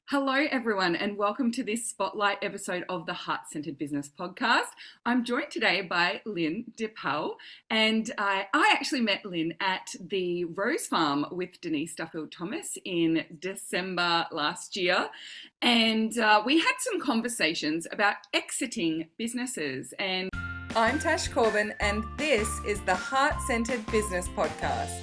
Hello, everyone, and welcome to this spotlight episode of the Heart-Centered Business Podcast. I'm joined today by Lien Duffield, and I actually met Lien at the Rose Farm with Denise Duffield-Thomas in December last year, and we had some conversations about exiting businesses. And I'm Tash Corbin, and this is the Heart-Centered Business Podcast.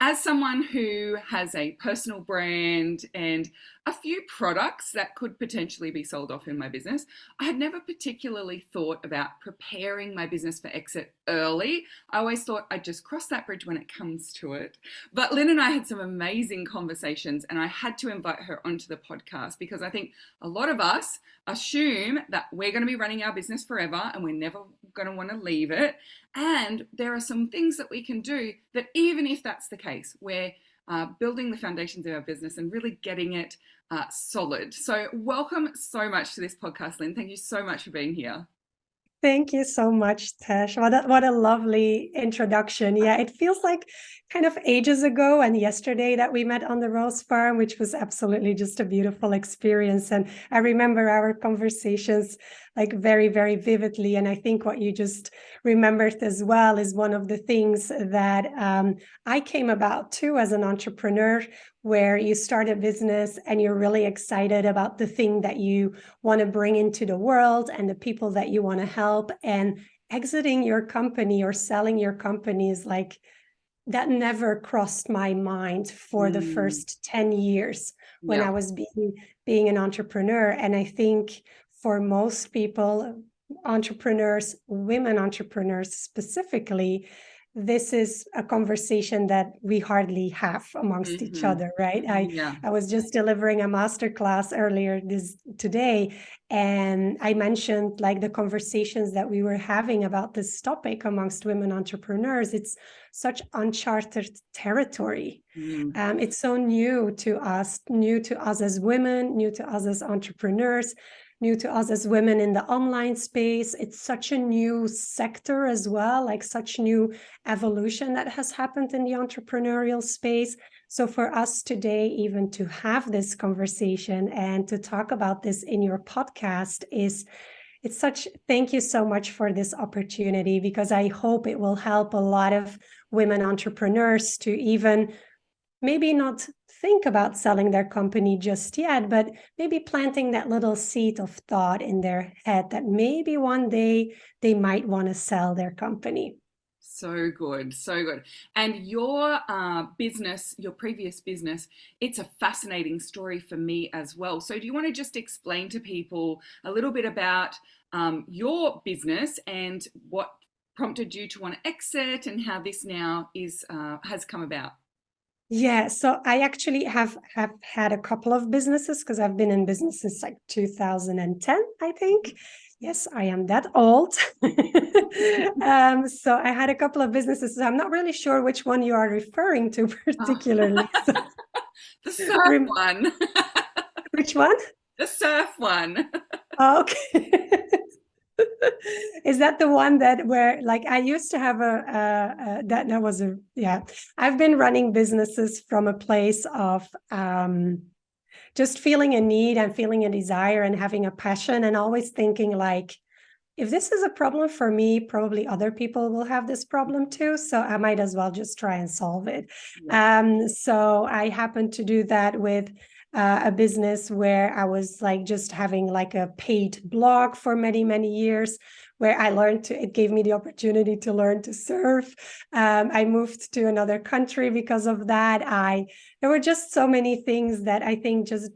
As someone who has a personal brand and a few products that could potentially be sold off in my business, I had never particularly thought about preparing my business for exit early. I always thought I'd just cross that bridge when it comes to it. But Lien and I had some amazing conversations, and I had to invite her onto the podcast because I think a lot of us assume that we're going to be running our business forever and we're never going to want to leave it. And there are some things that we can do that, even if that's the case, we're building the foundations of our business and really getting it solid. So welcome so much to this podcast, Lien. Thank you so much for being here. Thank you so much, Tash. What a lovely introduction. Yeah, it feels like kind of ages ago and yesterday that we met on the Rose Farm, which was absolutely just a beautiful experience. And I remember our conversations like very, very vividly. And I think what you just remembered as well is one of the things that I came about too as an entrepreneur, where you start a business and you're really excited about the thing that you want to bring into the world and the people that you want to help, and exiting your company or selling your company is like, that never crossed my mind for the first 10 years when I was being an entrepreneur. And I think for most people, entrepreneurs, women entrepreneurs specifically, this is a conversation that we hardly have amongst each other, right? I was just delivering a masterclass earlier today, and I mentioned like the conversations that we were having about this topic amongst women entrepreneurs. It's such uncharted territory. It's so new to us as women, new to us as entrepreneurs, new to us as women in the online space. It's such a new sector as well, like such new evolution that has happened in the entrepreneurial space. So for us today, even to have this conversation and to talk about this in your podcast thank you so much for this opportunity, because I hope it will help a lot of women entrepreneurs to even maybe not think about selling their company just yet, but maybe planting that little seed of thought in their head that maybe one day they might want to sell their company. So good, so good. And your business, your previous business, it's a fascinating story for me as well. So do you want to just explain to people a little bit about your business and what prompted you to want to exit and how this now has come about? Yeah, so I actually have had a couple of businesses, because I've been in business since like 2010, I think. Yes, I am that old. So I had a couple of businesses. I'm not really sure which one you are referring to particularly. The surf one. Which one? The surf one. Okay. Is that the one where like I used to have I've been running businesses from a place of just feeling a need and feeling a desire and having a passion, and always thinking like, if this is a problem for me, probably other people will have this problem too. So I might as well just try and solve it. Yeah. So I happened to do that with a business where I was like just having like a paid blog for many, many years, where it gave me the opportunity to learn to surf. I moved to another country because of that. There were just so many things that I think just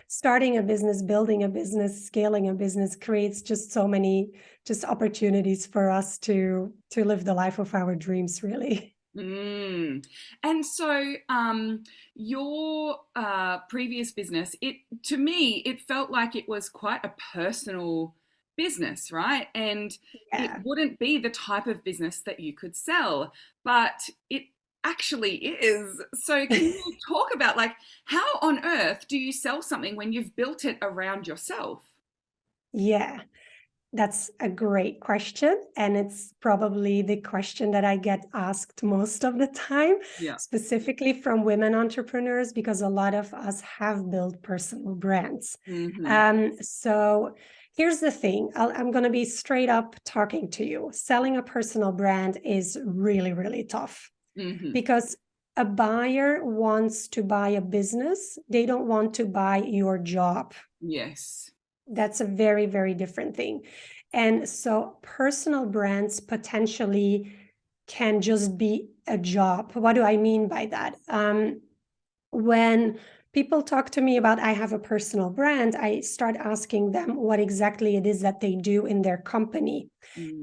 starting a business, building a business, scaling a business creates just so many just opportunities for us to live the life of our dreams, really. And so your previous business, to me, it felt like it was quite a personal business, right? And it wouldn't be the type of business that you could sell, but it actually is. So can you talk about like, how on earth do you sell something when you've built it around yourself? Yeah. That's a great question. And it's probably the question that I get asked most of the time, Yeah. specifically from women entrepreneurs, because a lot of us have built personal brands. So here's the thing. I'm going to be straight up talking to you. Selling a personal brand is really, really tough because a buyer wants to buy a business. They don't want to buy your job. Yes. That's a very, very different thing. And so personal brands potentially can just be a job. What do I mean by that? When people talk to me about I have a personal brand, I start asking them what exactly it is that they do in their company.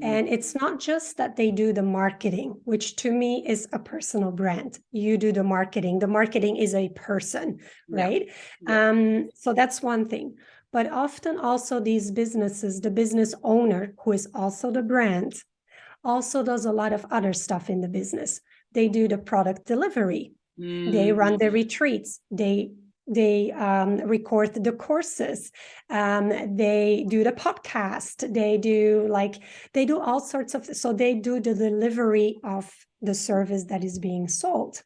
And it's not just that they do the marketing, which to me is a personal brand. You do the marketing. The marketing is a person, right? So that's one thing. But often also these businesses, the business owner, who is also the brand, also does a lot of other stuff in the business. They do the product delivery. They run the retreats. They record the courses. They do the podcast. They do all sorts of, so they do the delivery of the service that is being sold.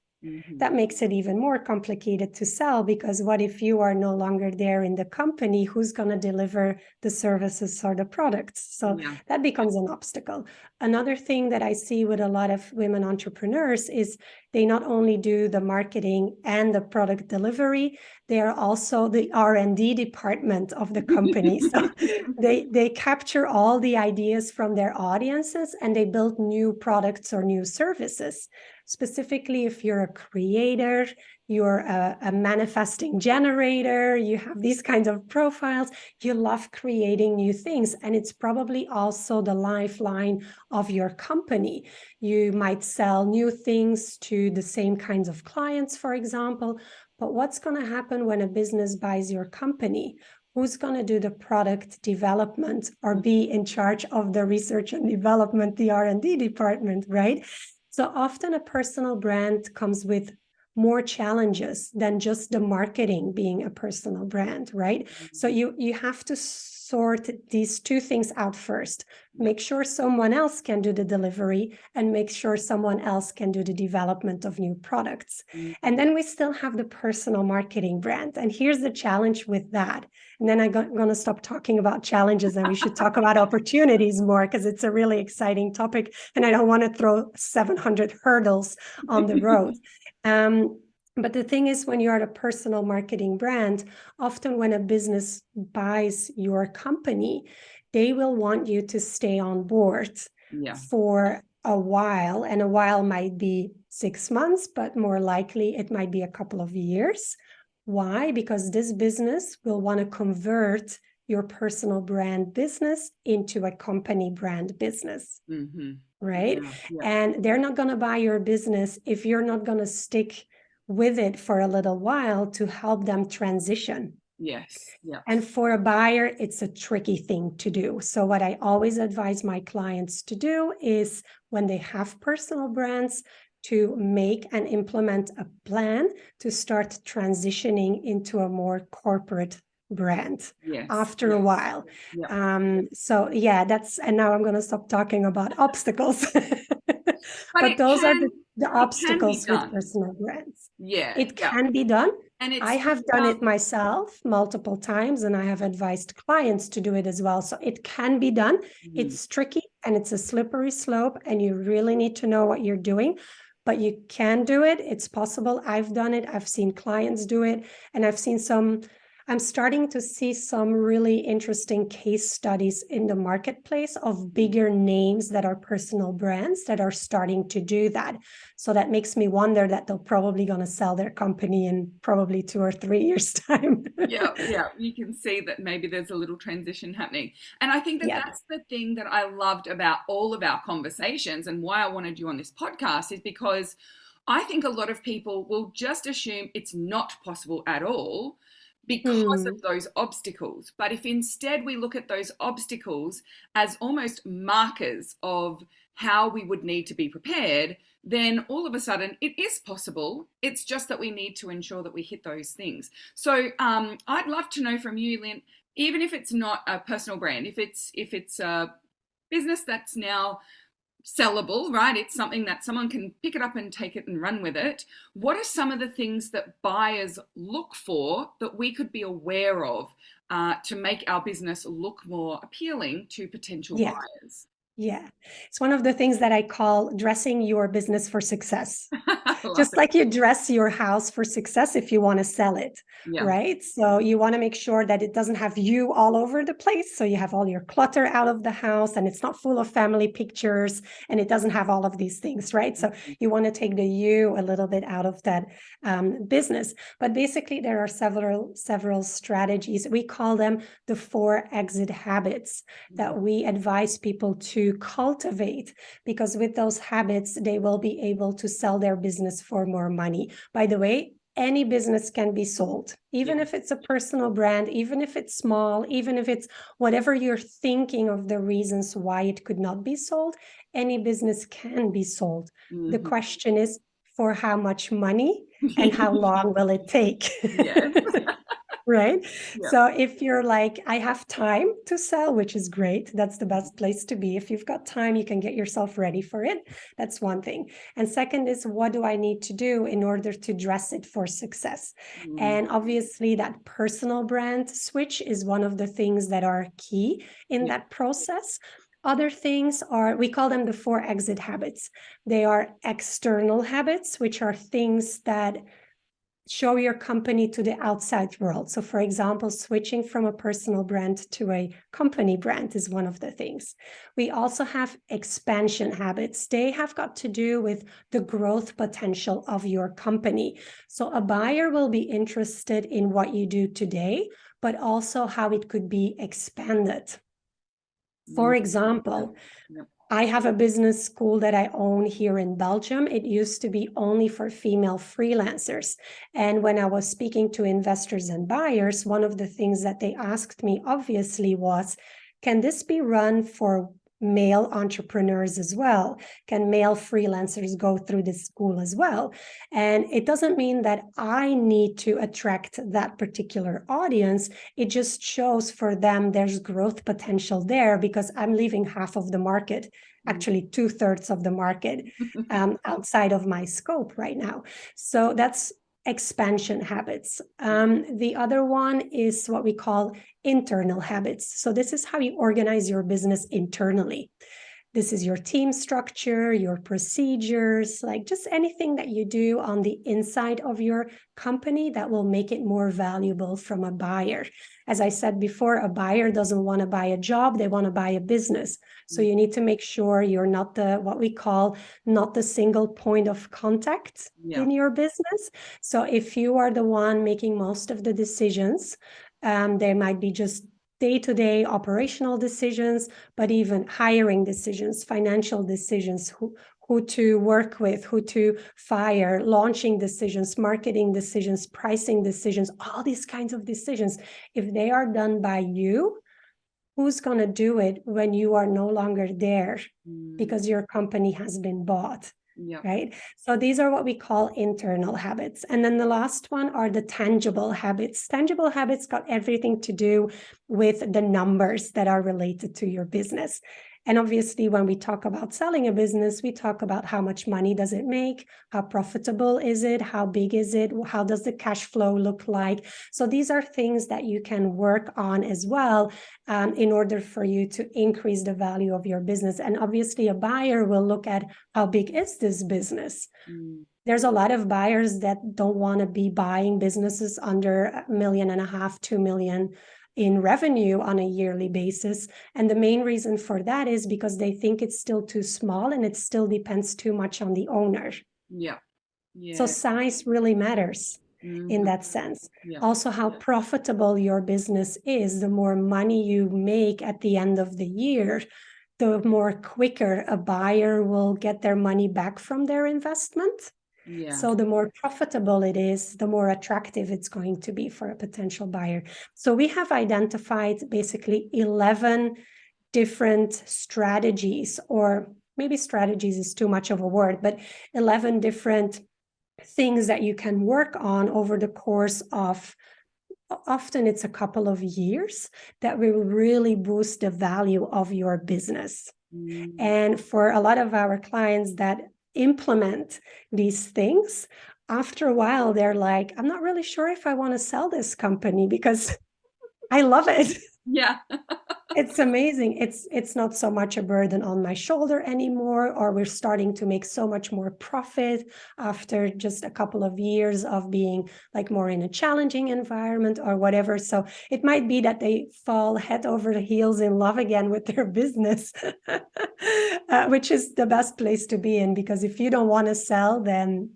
That makes it even more complicated to sell, because what if you are no longer there in the company? Who's going to deliver the services or the products? So that becomes an obstacle. Another thing that I see with a lot of women entrepreneurs is they not only do the marketing and the product delivery, they are also the R&D department of the company. So they capture all the ideas from their audiences and they build new products or new services. Specifically, if you're a creator, you're a manifesting generator, you have these kinds of profiles, you love creating new things. And it's probably also the lifeline of your company. You might sell new things to the same kinds of clients, for example. But what's going to happen when a business buys your company? Who's going to do the product development or be in charge of the research and development, the R&D department, right? So often a personal brand comes with more challenges than just the marketing being a personal brand, right? So you have to sort these two things out first. Make sure someone else can do the delivery and make sure someone else can do the development of new products. And then we still have the personal marketing brand. And here's the challenge with that. And then I'm going to stop talking about challenges and we should talk about opportunities more, because it's a really exciting topic. And I don't want to throw 700 hurdles on the road. But the thing is, when you're at a personal marketing brand, often when a business buys your company, they will want you to stay on board for a while. And a while might be 6 months, but more likely it might be a couple of years. Why? Because this business will want to convert your personal brand business into a company brand business. Right? And they're not going to buy your business if you're not going to stick with it for a little while to help them transition. And for a buyer, it's a tricky thing to do. So what I always advise my clients to do is, when they have personal brands, to make and implement a plan to start transitioning into a more corporate brand after a while. So that's, and now I'm going to stop talking about obstacles. But those are the obstacles with personal brands. It can be done. And I have done it myself multiple times, and I have advised clients to do it as well. So it can be done. It's tricky and it's a slippery slope, and you really need to know what you're doing. But you can do it. It's possible. I've done it. I've seen clients do it. And I'm starting to see some really interesting case studies in the marketplace of bigger names that are personal brands that are starting to do that. So that makes me wonder that they're probably going to sell their company in probably 2 or 3 years' time. You can see that maybe there's a little transition happening. And I think that that's the thing that I loved about all of our conversations, and why I wanted you on this podcast is because I think a lot of people will just assume it's not possible at all because of those obstacles. But if instead we look at those obstacles as almost markers of how we would need to be prepared, then all of a sudden it is possible. It's just that we need to ensure that we hit those things. So I'd love to know from you, Lien, even if it's not a personal brand, if it's a business that's now sellable, right? It's something that someone can pick it up and take it and run with it. What are some of the things that buyers look for that we could be aware of to make our business look more appealing to potential Yeah. buyers? Yeah. It's one of the things that I call dressing your business for success. I love Just it. like you dress your house for success if you want to sell it, Yeah. right? So you want to make sure that it doesn't have you all over the place. So you have all your clutter out of the house and it's not full of family pictures and it doesn't have all of these things, right? So you want to take the you a little bit out of that business. But basically, there are several strategies. We call them the 4 exit habits that we advise people to cultivate, because with those habits, they will be able to sell their business for more money. By the way, any business can be sold, even if it's a personal brand, even if it's small, even if it's whatever you're thinking of the reasons why it could not be sold, any business can be sold. The question is, for how much money and how long will it take? Yes. Right? Yeah. So if you're like, I have time to sell, which is great, that's the best place to be. If you've got time, you can get yourself ready for it. That's one thing. And second is, what do I need to do in order to dress it for success? And obviously, that personal brand switch is one of the things that are key in that process. Other things are, we call them the 4 exit habits. They are external habits, which are things that show your company to the outside world. So for example, switching from a personal brand to a company brand is one of the things. We also have expansion habits. They have got to do with the growth potential of your company. So a buyer will be interested in what you do today, but also how it could be expanded. For example, I have a business school that I own here in Belgium. It used to be only for female freelancers. And when I was speaking to investors and buyers, one of the things that they asked me, obviously, was, can this be run for male entrepreneurs as well? Can male freelancers go through this school as well? And it doesn't mean that I need to attract that particular audience. It just shows for them there's growth potential there, because I'm leaving half of the market, actually 2/3 of the market, outside of my scope right now. So that's expansion habits. The other one is what we call internal habits. So this is how you organize your business internally. This is your team structure, your procedures, like just anything that you do on the inside of your company that will make it more valuable from a buyer. As I said before, a buyer doesn't want to buy a job, they want to buy a business. So you need to make sure you're not what we call not the single point of contact in your business. So if you are the one making most of the decisions, there might be just day-to-day operational decisions, but even hiring decisions, financial decisions, who to work with, who to fire, launching decisions, marketing decisions, pricing decisions, all these kinds of decisions. If they are done by you, who's going to do it when you are no longer there because your company has been bought? Right? So these are what we call internal habits. And then the last one are the tangible habits. Tangible habits got everything to do with the numbers that are related to your business. And obviously, when we talk about selling a business, we talk about how much money does it make? How profitable is it? How big is it? How does the cash flow look like? So these are things that you can work on as well in order for you to increase the value of your business. And obviously, a buyer will look at how big is this business? There's a lot of buyers that don't want to be buying businesses under $1.5 million, $2 million in revenue on a yearly basis. And the main reason for that is because they think it's still too small and it still depends too much on the owner. So size really matters in that sense. Also, how profitable your business is. The more money you make at the end of the year, the more quicker a buyer will get their money back from their investment. So the more profitable it is, the more attractive it's going to be for a potential buyer. So we have identified basically 11 different strategies, or maybe strategies is too much of a word, but 11 different things that you can work on over the course of often it's a couple of years that will really boost the value of your business. And for a lot of our clients that implement these things, after a while, they're like, I'm not really sure if I want to sell this company because I love it. Yeah. It's amazing. It's not so much a burden on my shoulder anymore, or we're starting to make so much more profit after just a couple of years of being like more in a challenging environment or whatever. So it might be that they fall head over the heels in love again with their business, which is the best place to be in, because if you don't want to sell, then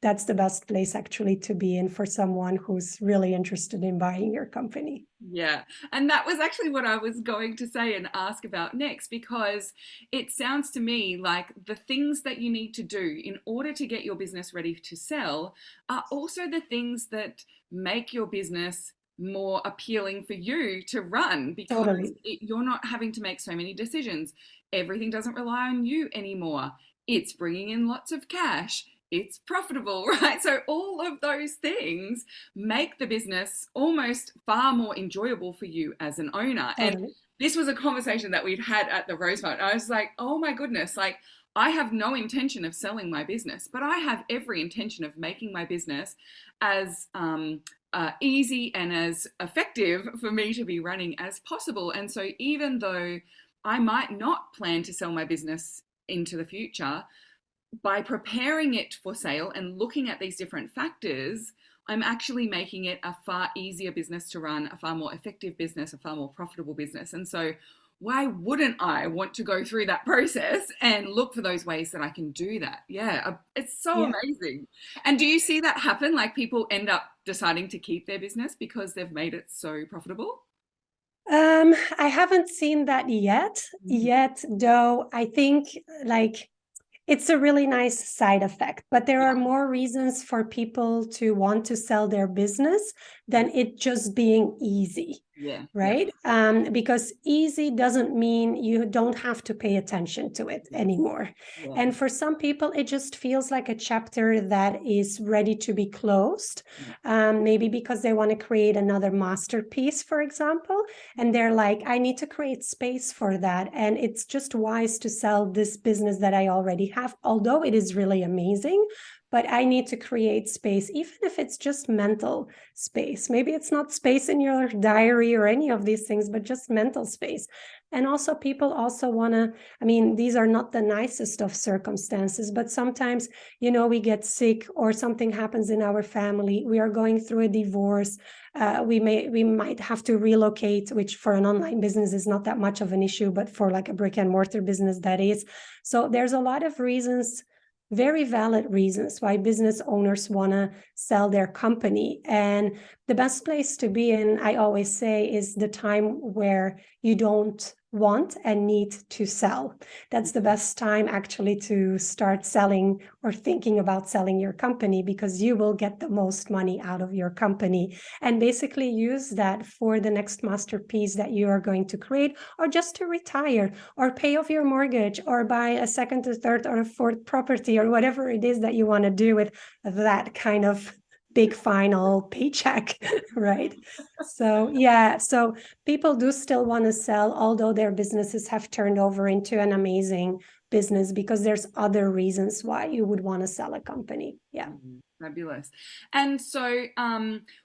that's the best place actually to be in for someone who's really interested in buying your company. Yeah. And that was actually what I was going to say and ask about next, because it sounds to me like the things that you need to do in order to get your business ready to sell are also the things that make your business more appealing for you to run, because Totally. you're not having to make so many decisions. Everything doesn't rely on you anymore. It's bringing in lots of cash. It's profitable, right? So all of those things make the business almost far more enjoyable for you as an owner. And Totally. this was a conversation that we'd had at the Rosemont. I was like, oh my goodness, like I have no intention of selling my business, but I have every intention of making my business as easy and as effective for me to be running as possible. And so even though I might not plan to sell my business into the future, by preparing it for sale and looking at these different factors, I'm actually making it a far easier business to run, a far more effective business, a far more profitable business. And so why wouldn't I want to go through that process and look for those ways that I can do that? Yeah, it's so Yeah. amazing. And do you see that happen? Like people end up deciding to keep their business because they've made it so profitable? I haven't seen that yet, though I think like it's a really nice side effect, but there are more reasons for people to want to sell their business than it just being easy, Yeah, yeah, right? Because easy doesn't mean you don't have to pay attention to it anymore. yeah, And for some people, it just feels like a chapter that is ready to be closed, maybe because they want to create another masterpiece, for example, and they're like, I need to create space for that. And it's just wise to sell this business that I already have, although it is really amazing. But I need to create space, even if it's just mental space. Maybe it's not space in your diary or any of these things, but just mental space. And also, people also want to, I mean, these are not the nicest of circumstances, but sometimes, we get sick or something happens in our family. We are going through a divorce. We might have to relocate, which for an online business is not that much of an issue, but for like a brick and mortar business, that is. So there's a lot of reasons, very valid reasons why business owners want to sell their company. And the best place to be in, I always say, is the time where you don't want and need to sell. That's the best time actually to start selling or thinking about selling your company, because you will get the most money out of your company and basically use that for the next masterpiece that you are going to create, or just to retire or pay off your mortgage or buy a second or third or a fourth property or whatever it is that you want to do with that kind of big final paycheck, right? So yeah, so people do still want to sell, although their businesses have turned over into an amazing business, because there's other reasons why you would want to sell a company. Yeah. Fabulous. And so,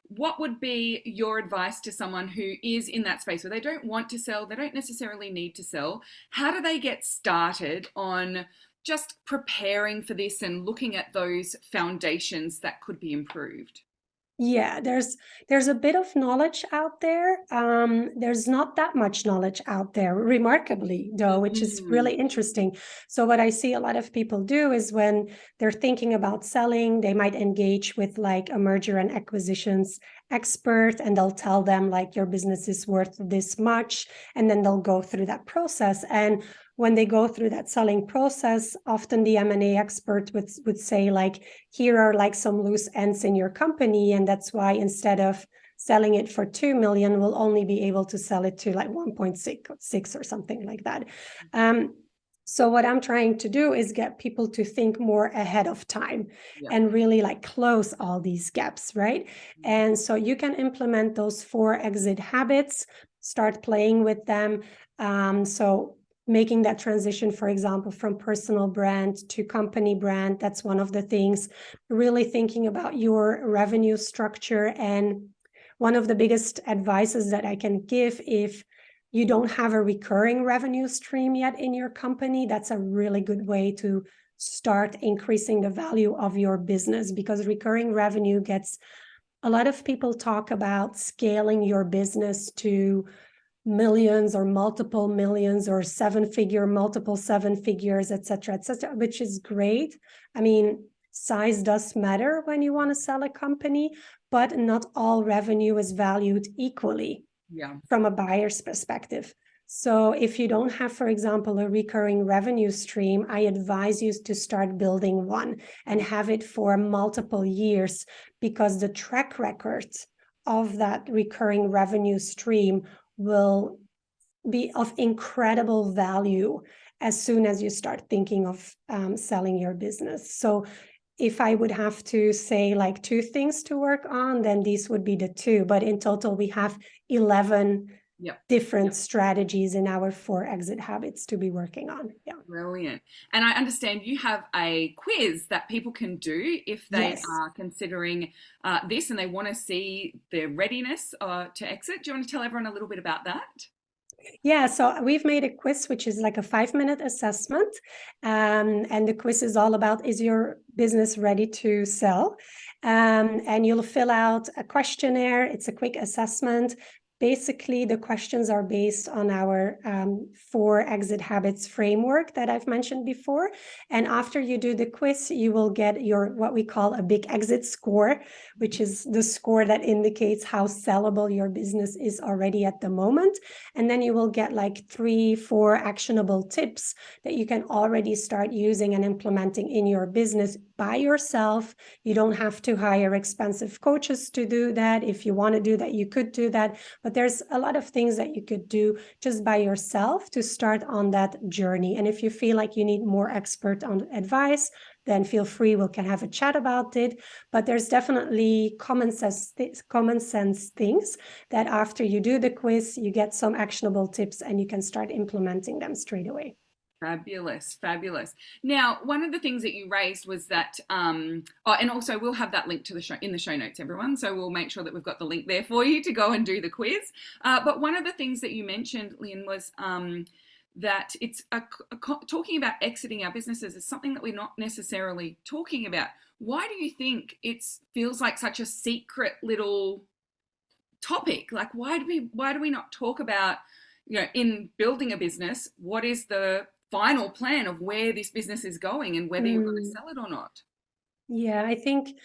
what would be your advice to someone who is in that space where they don't want to sell, they don't necessarily need to sell? How do they get started on just preparing for this and looking at those foundations that could be improved? Yeah, there's a bit of knowledge out there. There's not that much knowledge out there, remarkably, though, which is really interesting. So what I see a lot of people do is when they're thinking about selling, they might engage with like a merger and acquisitions expert, and they'll tell them like your business is worth this much, and then they'll go through that process. And when they go through that selling process, often the M&A expert would say like, here are like some loose ends in your company, and that's why instead of selling it for 2 million, we'll only be able to sell it to like 1.6 or something like that. So what I'm trying to do is get people to think more ahead of time and really like close all these gaps, right? And so you can implement those 4 exit habits, start playing with them. So making that transition, for example, from personal brand to company brand, that's one of the things. Really thinking about your revenue structure. And one of the biggest advices that I can give, if you don't have a recurring revenue stream yet in your company, that's a really good way to start increasing the value of your business, because recurring revenue gets, a lot of people talk about scaling your business to millions or multiple millions or 7-figure, multiple 7 figures, et cetera, which is great. I mean, size does matter when you want to sell a company, but not all revenue is valued equally from a buyer's perspective. So if you don't have, for example, a recurring revenue stream, I advise you to start building one and have it for multiple years, because the track record of that recurring revenue stream will be of incredible value as soon as you start thinking of selling your business. So if I would have to say like 2 things to work on, then these would be the 2. But in total, we have 11 different strategies in our 4 exit habits to be working on. Brilliant. And I understand you have a quiz that people can do if they are considering this and they want to see their readiness to exit. Do you want to tell everyone a little bit about that? Yeah, so we've made a quiz, which is like a 5-minute assessment. And the quiz is all about, is your business ready to sell? And you'll fill out a questionnaire. It's a quick assessment. Basically, the questions are based on our 4 exit habits framework that I've mentioned before. And after you do the quiz, you will get your what we call a big exit score, which is the score that indicates how sellable your business is already at the moment. And then you will get like 3-4 actionable tips that you can already start using and implementing in your business by yourself. You don't have to hire expensive coaches to do that. If you want to do that, you could do that. But there's a lot of things that you could do just by yourself to start on that journey. And if you feel like you need more expert on advice, then feel free, we can have a chat about it. But there's definitely common sense things that after you do the quiz, you get some actionable tips and you can start implementing them straight away. Fabulous, fabulous. Now, one of the things that you raised was that, and also we'll have that link to the show in the show notes, everyone. So we'll make sure that we've got the link there for you to go and do the quiz. But one of the things that you mentioned, Lien, was that it's talking about exiting our businesses is something that we're not necessarily talking about. Why do you think it feels like such a secret little topic? Like, why do we not talk about, in building a business, what is the final plan of where this business is going and whether you're going to sell it or not? Yeah, I think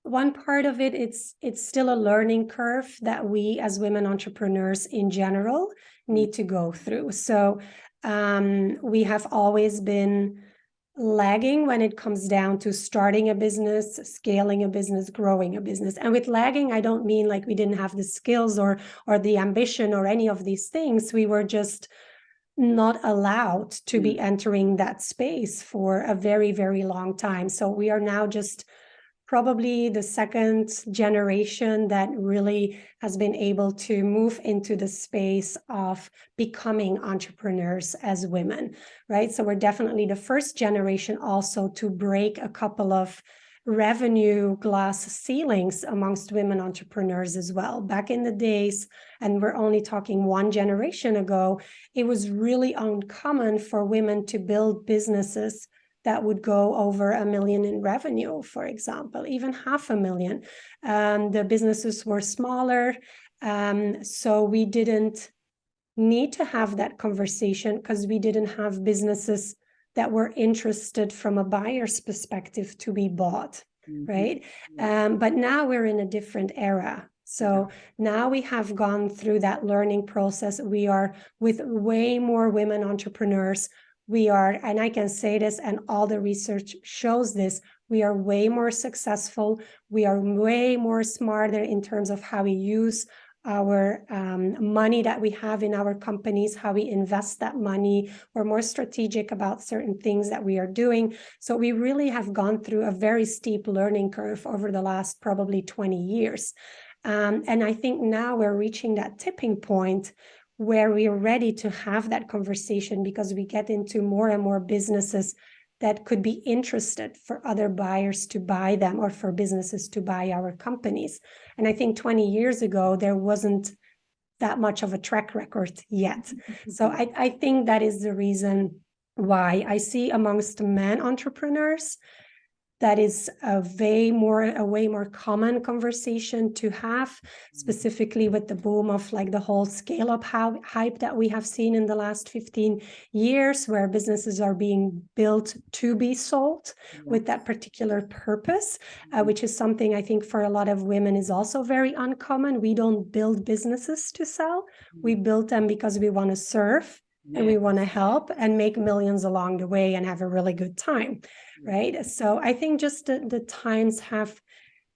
one part of it, it's still a learning curve that we as women entrepreneurs in general need to go through. So we have always been lagging when it comes down to starting a business, scaling a business, growing a business. And with lagging, I don't mean like we didn't have the skills or the ambition or any of these things. We were just not allowed to be entering that space for a very, very long time. So we are now just probably the second generation that really has been able to move into the space of becoming entrepreneurs as women, right? So we're definitely the first generation also to break a couple of revenue glass ceilings amongst women entrepreneurs as well. Back in the days, and we're only talking 1 generation ago, it was really uncommon for women to build businesses that would go over $1 million in revenue, for example, even $500,000. The businesses were smaller, so we didn't need to have that conversation because we didn't have businesses that were interested from a buyer's perspective to be bought, right? But now we're in a different era. So now we have gone through that learning process. We are with way more women entrepreneurs. We are, and I can say this, and all the research shows this, we are way more successful. We are way more smarter in terms of how we use our money that we have in our companies, how we invest that money. We're more strategic about certain things that we are doing. So we really have gone through a very steep learning curve over the last probably 20 years. And I think now we're reaching that tipping point where we are ready to have that conversation, because we get into more and more businesses that could be interested for other buyers to buy them, or for businesses to buy our companies. And I think 20 years ago, there wasn't that much of a track record yet. So I think that is the reason why I see amongst men entrepreneurs that is a way more common conversation to have, specifically with the boom of like the whole scale up hype that we have seen in the last 15 years, where businesses are being built to be sold with that particular purpose, which is something I think for a lot of women is also very uncommon. We don't build businesses to sell. We build them because we want to serve. And we want to help and make millions along the way and have a really good time, right? So I think just the times have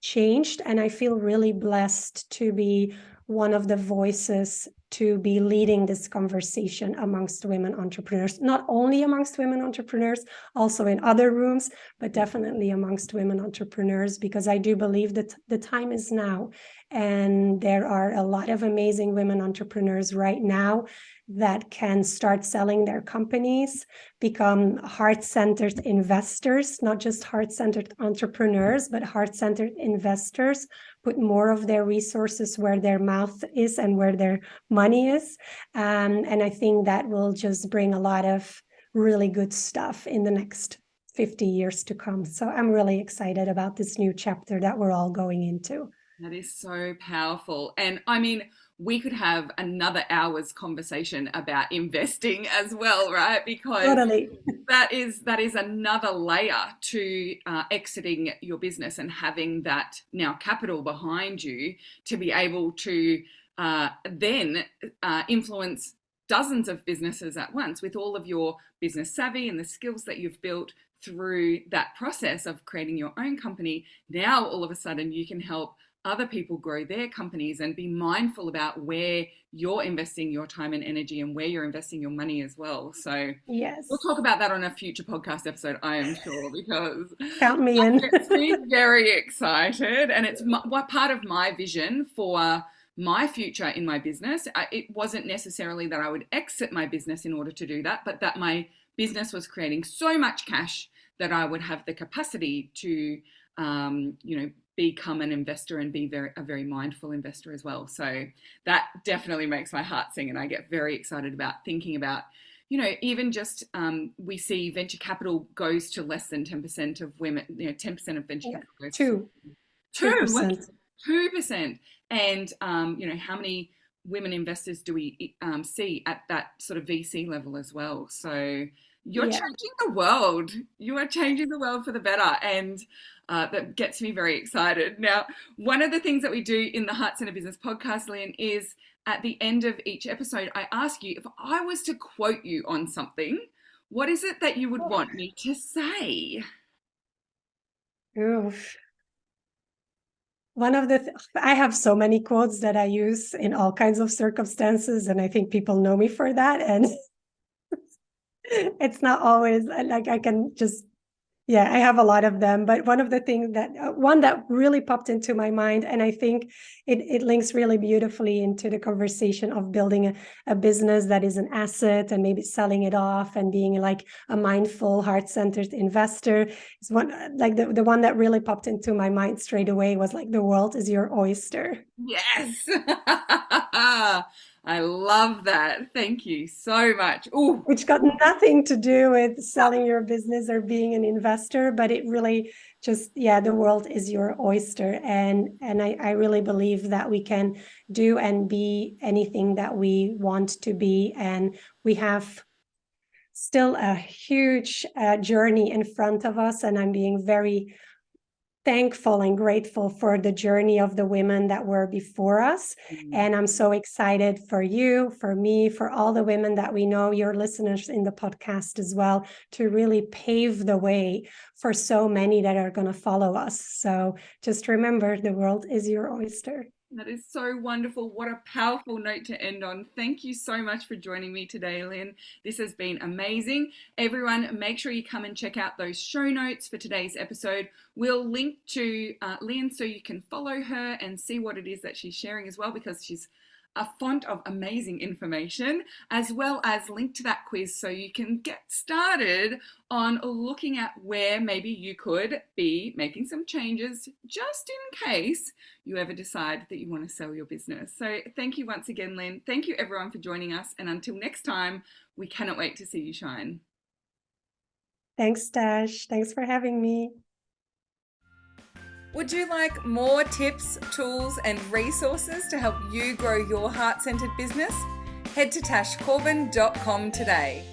changed, and I feel really blessed to be one of the voices to be leading this conversation amongst women entrepreneurs, not only amongst women entrepreneurs, also in other rooms, but definitely amongst women entrepreneurs, because I do believe that the time is now. And there are a lot of amazing women entrepreneurs right now that can start selling their companies, become heart-centered investors, not just heart-centered entrepreneurs, but heart-centered investors, put more of their resources where their mouth is and where their money is. And I think that will just bring a lot of really good stuff in the next 50 years to come. So I'm really excited about this new chapter that we're all going into. That is so powerful. And I mean, we could have another hour's conversation about investing as well, right? Because totally. that is another layer to exiting your business and having that now capital behind you to be able to then influence dozens of businesses at once with all of your business savvy and the skills that you've built through that process of creating your own company. Now, all of a sudden, you can help other people grow their companies and be mindful about where you're investing your time and energy and where you're investing your money as well. So yes, we'll talk about that on a future podcast episode, I am sure, because count me in. It gets me very excited, and it's part of my vision for my future in my business. It wasn't necessarily that I would exit my business in order to do that, but that my business was creating so much cash that I would have the capacity to, become an investor and be a very mindful investor as well. So that definitely makes my heart sing, and I get very excited about thinking about, even just we see venture capital goes to less than 10% of women. 10% of venture capital goes to 2%. 2%. And how many women investors do we see at that sort of VC level as well? So you're changing the world. You are changing the world for the better. And that gets me very excited. Now, one of the things that we do in the Heart Center Business podcast, Lien, is at the end of each episode, I ask you, if I was to quote you on something, what is it that you would want me to say? Oof. I have so many quotes that I use in all kinds of circumstances, and I think people know me for that. And it's not always like I can just, I have a lot of them. But one of the things one that really popped into my mind, and I think it links really beautifully into the conversation of building a business that is an asset and maybe selling it off and being like a mindful, heart-centered investor, is one like the one that really popped into my mind straight away was like, the world is your oyster. Yes. I love that. Thank you so much. Ooh. Which got nothing to do with selling your business or being an investor, but it really just, the world is your oyster. And I really believe that we can do and be anything that we want to be. And we have still a huge journey in front of us. And I'm being very thankful and grateful for the journey of the women that were before us. And I'm so excited for you, for me, for all the women that we know, your listeners in the podcast as well, to really pave the way for so many that are going to follow us. So just remember, the world is your oyster. That is so wonderful. What a powerful note to end on. Thank you so much for joining me today, Lien. This has been amazing. Everyone, make sure you come and check out those show notes for today's episode. We'll link to Lien so you can follow her and see what it is that she's sharing as well, because she's a font of amazing information, as well as link to that quiz so you can get started on looking at where maybe you could be making some changes just in case you ever decide that you want to sell your business. So thank you once again, Lien. Thank you everyone for joining us. And until next time, we cannot wait to see you shine. Thanks, Tash. Thanks for having me. Would you like more tips, tools, and resources to help you grow your heart-centered business? Head to tashcorbin.com today.